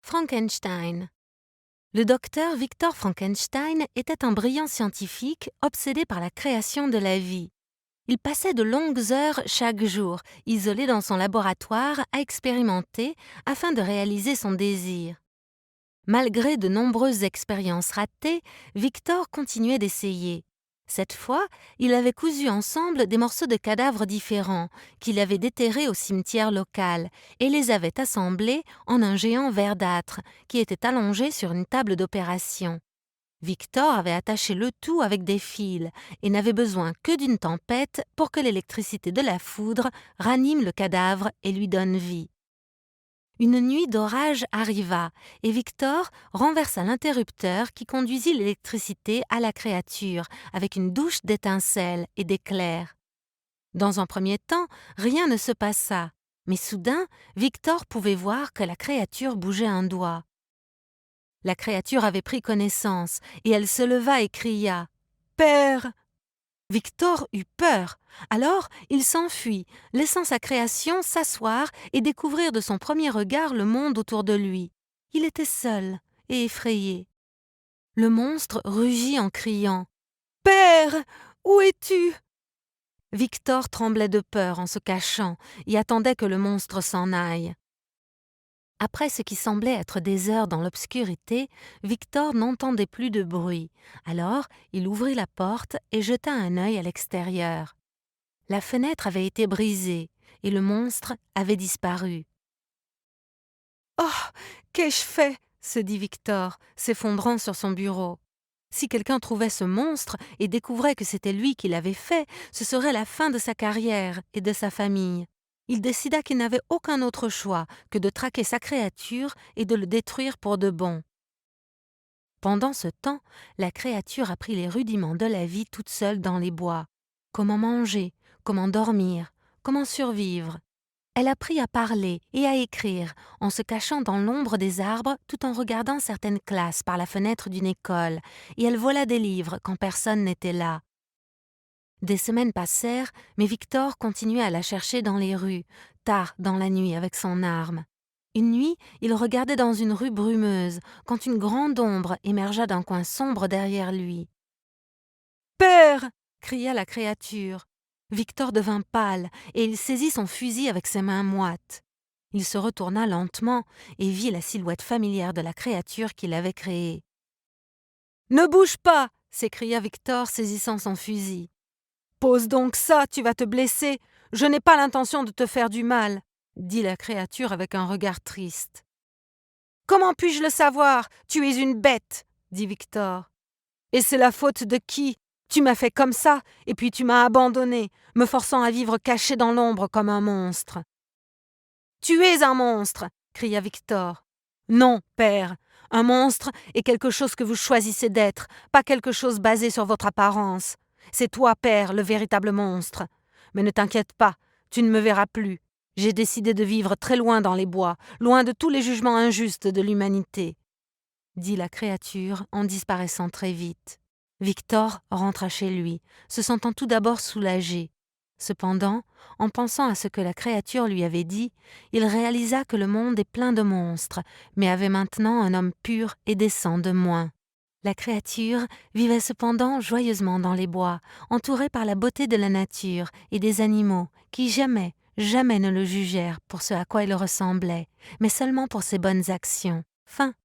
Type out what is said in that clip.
Frankenstein. Le docteur Victor Frankenstein était un brillant scientifique obsédé par la création de la vie. Il passait de longues heures chaque jour, isolé dans son laboratoire, à expérimenter afin de réaliser son désir. Malgré de nombreuses expériences ratées, Victor continuait d'essayer. Cette fois, il avait cousu ensemble des morceaux de cadavres différents, qu'il avait déterrés au cimetière local, et les avait assemblés en un géant verdâtre, qui était allongé sur une table d'opération. Victor avait attaché le tout avec des fils, et n'avait besoin que d'une tempête pour que l'électricité de la foudre ranime le cadavre et lui donne vie. Une nuit d'orage arriva, et Victor renversa l'interrupteur qui conduisit l'électricité à la créature, avec une douche d'étincelles et d'éclairs. Dans un premier temps, rien ne se passa, mais soudain, Victor pouvait voir que la créature bougeait un doigt. La créature avait pris connaissance, et elle se leva et cria « Père !» Victor eut peur. Alors il s'enfuit, laissant sa création s'asseoir et découvrir de son premier regard le monde autour de lui. Il était seul et effrayé. Le monstre rugit en criant « Père, où es-tu » Victor tremblait de peur en se cachant et attendait que le monstre s'en aille. Après ce qui semblait être des heures dans l'obscurité, Victor n'entendait plus de bruit. Alors, il ouvrit la porte et jeta un œil à l'extérieur. La fenêtre avait été brisée et le monstre avait disparu. « Oh, qu'ai-je fait ?» se dit Victor, s'effondrant sur son bureau. Si quelqu'un trouvait ce monstre et découvrait que c'était lui qui l'avait fait, ce serait la fin de sa carrière et de sa famille. Il décida qu'il n'avait aucun autre choix que de traquer sa créature et de le détruire pour de bon. Pendant ce temps, la créature apprit les rudiments de la vie toute seule dans les bois. Comment manger, comment dormir, comment survivre. Elle apprit à parler et à écrire en se cachant dans l'ombre des arbres tout en regardant certaines classes par la fenêtre d'une école, et elle vola des livres quand personne n'était là. Des semaines passèrent, mais Victor continuait à la chercher dans les rues, tard dans la nuit avec son arme. Une nuit, il regardait dans une rue brumeuse, quand une grande ombre émergea d'un coin sombre derrière lui. « Père !» cria la créature. Victor devint pâle, et il saisit son fusil avec ses mains moites. Il se retourna lentement et vit la silhouette familière de la créature qu'il avait créée. « Ne bouge pas !» s'écria Victor, saisissant son fusil. « Pose donc ça, tu vas te blesser. Je n'ai pas l'intention de te faire du mal, » dit la créature avec un regard triste. « Comment puis-je le savoir? Tu es une bête, » dit Victor. « Et c'est la faute de qui? Tu m'as fait comme ça, et puis tu m'as abandonné, me forçant à vivre caché dans l'ombre comme un monstre. »« Tu es un monstre !» cria Victor. « Non, père, un monstre est quelque chose que vous choisissez d'être, pas quelque chose basé sur votre apparence. C'est toi, père, le véritable monstre. Mais ne t'inquiète pas, tu ne me verras plus. J'ai décidé de vivre très loin dans les bois, loin de tous les jugements injustes de l'humanité, » dit la créature en disparaissant très vite. Victor rentra chez lui, se sentant tout d'abord soulagé. Cependant, en pensant à ce que la créature lui avait dit, il réalisa que le monde est plein de monstres, mais avait maintenant un homme pur et décent de moins. La créature vivait cependant joyeusement dans les bois, entourée par la beauté de la nature et des animaux qui jamais ne le jugèrent pour ce à quoi il ressemblait, mais seulement pour ses bonnes actions. Fin.